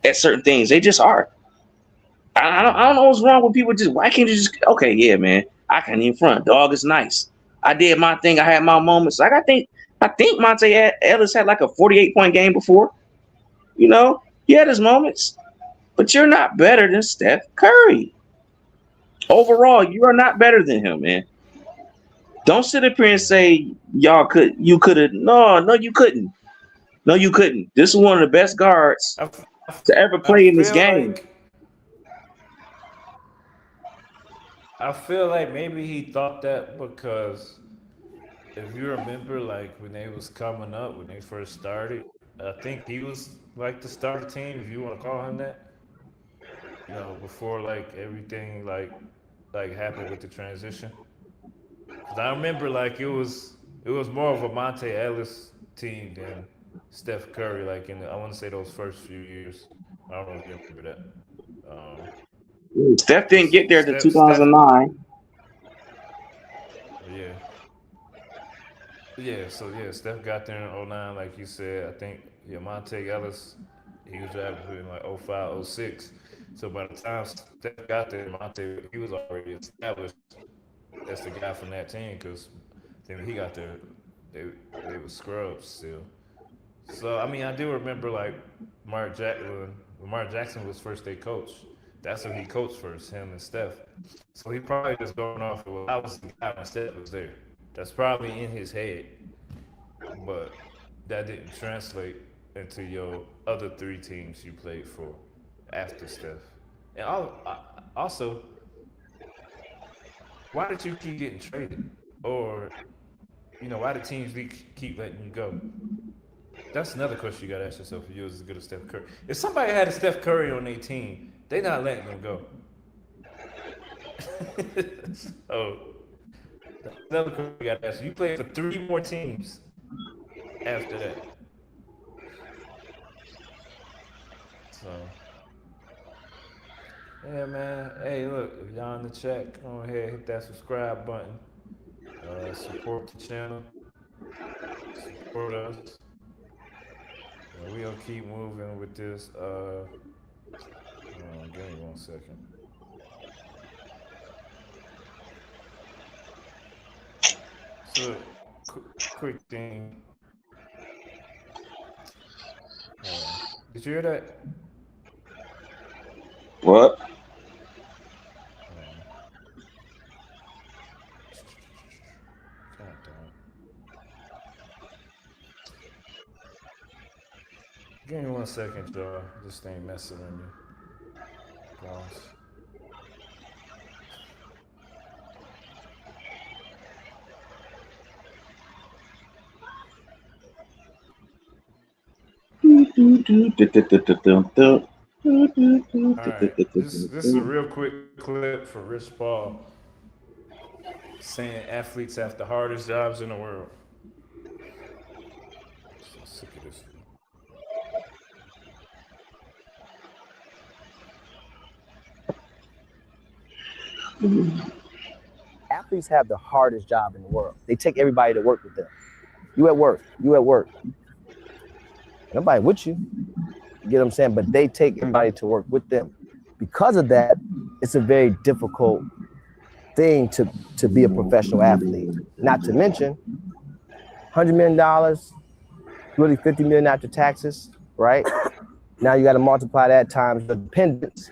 at certain things. They just are. I don't know what's wrong with people. Why can't you just okay? Yeah, man. I can't even front. Dog is nice. I did my thing. I had my moments. Like I think Monte Ellis had like a 48-point game before. You know, he had his moments. but you're not better than Steph Curry. Overall, you are not better than him, man. Don't sit up here and Yeah. say you could have. No, you couldn't. No, you couldn't. This is one of the best guards to ever I play in this feel game. like I feel like maybe he thought that because if you remember, like when they was coming up, when they first started, I think he was like the starter team, if you want to call him that. Before like everything like happened with the transition. Cause I remember like it was more of a Monte Ellis team than Steph Curry. Like I want to say those first few years. I don't know if you remember that. Um, Steph didn't Cause get there to Steph, 2009. yeah. Yeah, so yeah, Steph got there in '09, like you said. I think Monte Ellis, he was drafted in like '05, '06. So by the time Steph got there, Monte, he was already established as the guy from that team because then when he got there, they they were scrubs still. So I mean, I do remember like when Mark Jackson was first day coach. That's who he coached first, him and Steph. So he probably just going off of well, I was the guy when Steph was there. That's probably in his head, but that didn't translate into your other three teams you played for after Steph. And also, why did you keep getting traded? Or, why did teams keep letting you go? That's another question you got to ask yourself if you was as good as Steph Curry. If somebody had a Steph Curry on their team, they not letting them go. So, that's another question you got to ask. You played for three more teams after that. So, yeah, man. Hey, look, if y'all in the chat, go ahead, hit that subscribe button. Support the channel. Support us. We'll keep moving with this. Give me 1 second. So, quick thing. Did you hear that? What? Um, God damn. Give me 1 second, y'all. This thing messing with me. Pause. All right. This is a real quick clip for Rich Paul saying athletes have the hardest jobs in the world. So sick of this. Athletes have the hardest job in the world. They take everybody to work with them. You at work. You at work. Nobody with you. You get what I'm saying? But they take everybody to work with them. Because of that, it's a very difficult thing to be a professional athlete. Not to mention, $100 million, really $50 million after taxes, right? Now you got to multiply that times the dependents,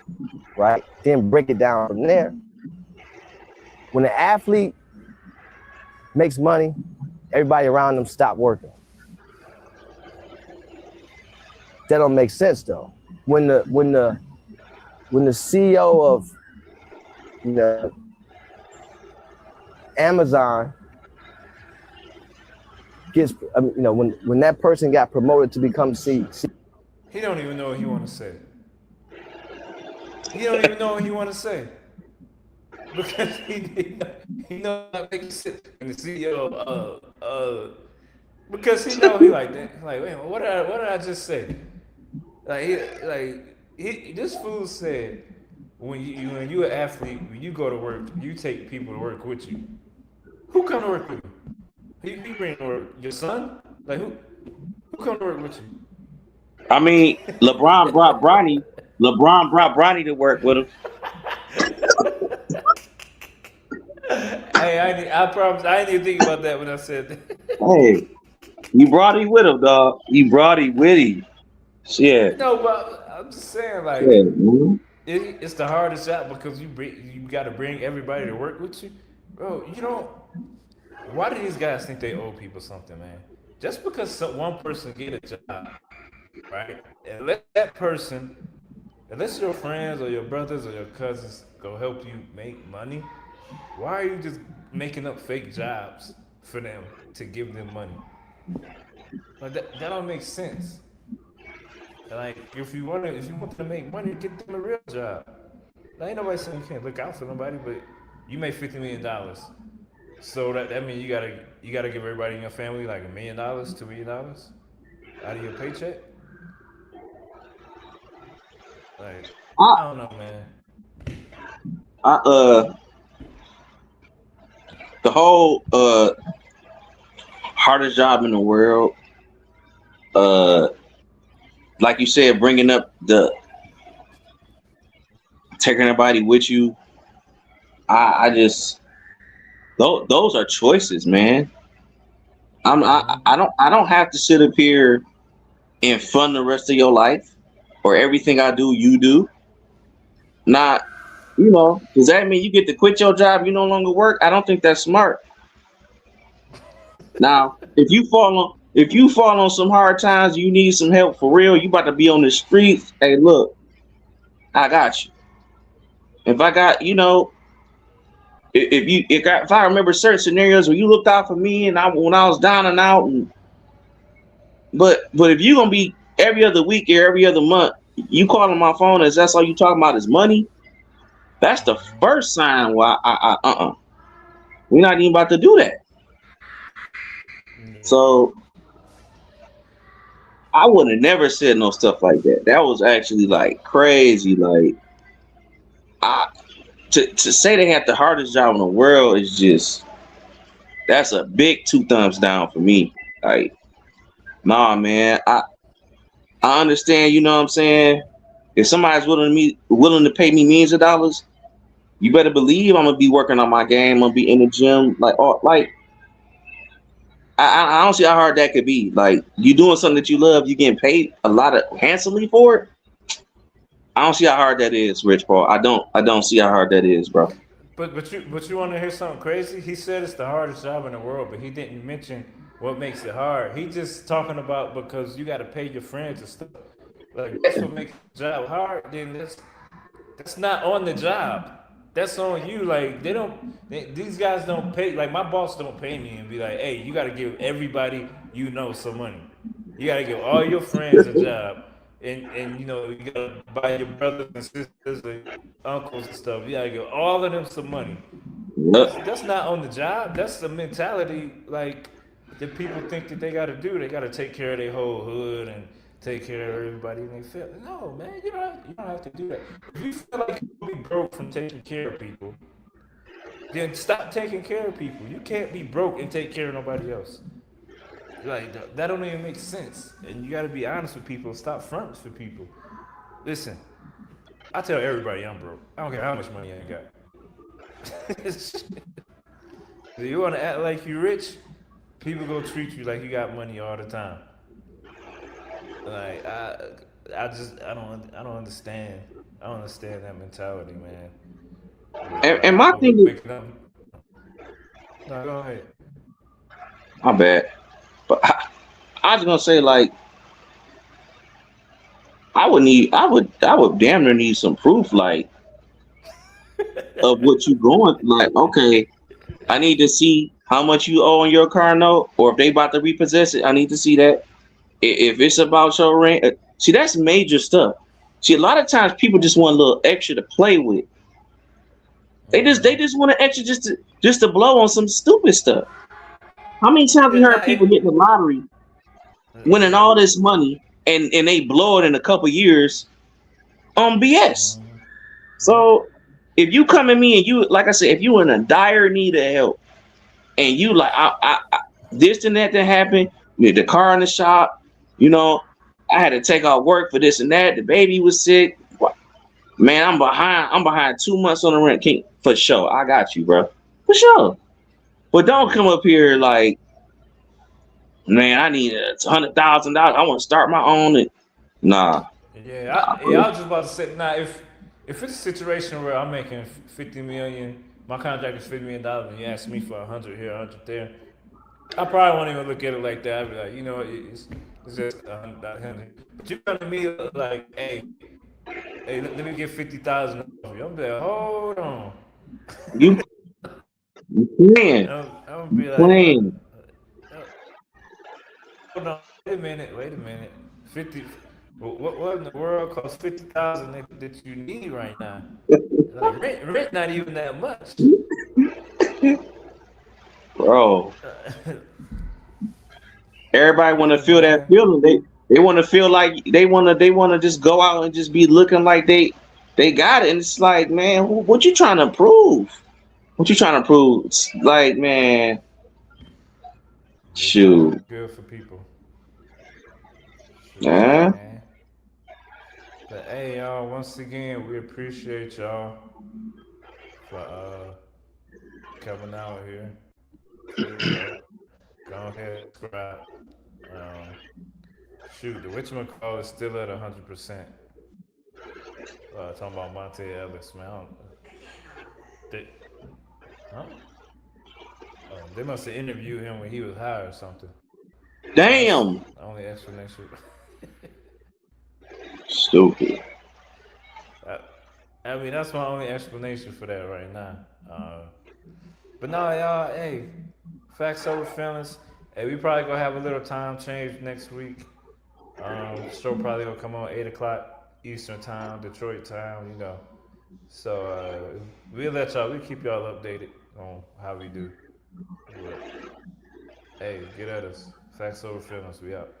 right? Then break it down from there. When an athlete makes money, everybody around them stop working. That don't make sense though. When the CEO of Amazon gets, when that person got promoted to become CEO, he don't even know what he want to say. He don't even know what he want to say because he know how to make it sit in the CEO because he know he like that. Like, wait, what did I just say? This fool said when you an athlete, when you go to work, you take people to work with you. Who come to work with you? Who you bring to work? Your son? Like who come to work with you? I mean, LeBron brought Bronny. LeBron brought Bronny to work with him. Hey, I promise I didn't even think about that when I said that. Hey, you brought him with him, dog. You brought him with him. Shit. No, but I'm just saying, like, Yeah, man. it's the hardest job because you got to bring everybody to work with you, bro. You don't. Why do these guys think they owe people something, man? Just because one person get a job, right? And let that person, unless your friends or your brothers or your cousins go help you make money, why are you just making up fake jobs for them to give them money? Like that don't make sense. Like if you want them to make money, get them a real job. Now ain't nobody saying you can't look out for nobody, but you make $50 million. So that means you gotta give everybody in your family like $1 million, $2 million out of your paycheck. Like I, I don't know, man. I, the whole hardest job in the world. Uh, like you said, bringing up the taking everybody with you. I just those are choices, man. I don't have to sit up here and fund the rest of your life or everything I do, you do. Not, does that mean you get to quit your job? You no longer work? I don't think that's smart. Now, if you fall on some hard times, you need some help for real. You about to be on the streets. Hey, look, I got you. If I got, if I remember certain scenarios where you looked out for me and when I was down and out, but if you gonna be every other week or every other month, you calling my phone as that's all you talking about is money. That's the first sign why we're not even about to do that. Yeah. So I would have never said no stuff like that. That was actually like crazy. Like I to say they have the hardest job in the world is just that's a big two thumbs down for me. Like, nah, man. I understand. You know what I'm saying? If somebody's willing to pay me millions of dollars, you better believe I'm gonna be working on my game. I'm gonna be in the gym. Like I don't see how hard that could be. Like you doing something that you love, you getting paid a lot of handsomely for it. I don't see how hard that is, Rich Paul. I don't see how hard that is, bro. But you want to hear something crazy? He said it's the hardest job in the world, but he didn't mention what makes it hard. He just talking about because you got to pay your friends and stuff. Like that's what makes the job hard. Then that's not on the job. That's on you. Like these guys don't pay. Like my boss don't pay me and be like, hey, you got to give everybody you know some money. You got to give all your friends a job, and you got to buy your brothers and sisters and uncles and stuff. You got to give all of them some money. Yep. That's not on the job. That's the mentality like that people think that they got to do. They got to take care of their whole hood and take care of everybody and they feel. No, man, you don't have to do that. If you feel like you'll be broke from taking care of people, then stop taking care of people. You can't be broke and take care of nobody else. Like that don't even make sense. And you got to be honest with people. Stop fronting for people. Listen, I tell everybody I'm broke. I don't care how much money I got. If you want to act like you rich, people go treat you like you got money all the time. Like I don't understand. I don't understand that mentality, man. And Like my people thing is, waking up. No, go ahead. my bad, but I was gonna say like I would damn near need some proof like of what you going like. Okay, I need to see how much you owe on your car note, or if they about to repossess it. I need to see that. If it's about your rent, see that's major stuff. See, a lot of times people just want a little extra to play with. They just want an extra just to blow on some stupid stuff. How many times we Yeah, heard people not get the lottery, winning yeah. all this money, and they blow it in a couple years on BS. Yeah. So if you come at me and you like I said, if you in a dire need of help and you like this and that happened, the car in the shop, you know, I had to take off work for this and that. The baby was sick. Man, I'm behind. I'm behind 2 months on the rent. For sure, I got you, bro. For sure. But don't come up here like, man, I need $100,000. I want to start my own. Nah. I was just about to say now if it's a situation where I'm making 50 million, my contract is $50 million, and you ask me for 100 here, 100 there, I probably won't even look at it like that. I'd be like, you know, it's just 100. But you come to me like, hey, let me get 50,000 off you. I'm be like, hold on. You playing, I'm gonna be like, playing. uh, hold on, wait a minute, 50. What in the world costs 50,000 that you need right now? Like, rent not even that much. Bro. Everybody want to Yeah, feel that man. feeling. They want to feel like they want to just go out and just be looking like they got it. And it's like, man, what you trying to prove? What you trying to prove? It's like, man, They trying to shoot, look good for people. Shoot, huh? man. But hey, y'all, once again, we appreciate y'all for coming out here. Cool, bro. Go ahead, subscribe. Um, shoot, the whatchamacallit is still at 100%. Talking about Monte Ellis, man. They, huh? They must have interviewed him when he was high or something. That's Damn, the only explanation. stupid. I, I mean, that's my only explanation for that right now. But no, y'all, hey, facts over feelings. Hey, we probably gonna have a little time change next week. Show probably gonna come on 8 o'clock Eastern time, Detroit time, you know. So we'll keep y'all updated on how we do. But hey, get at us. Facts over feelings. We out.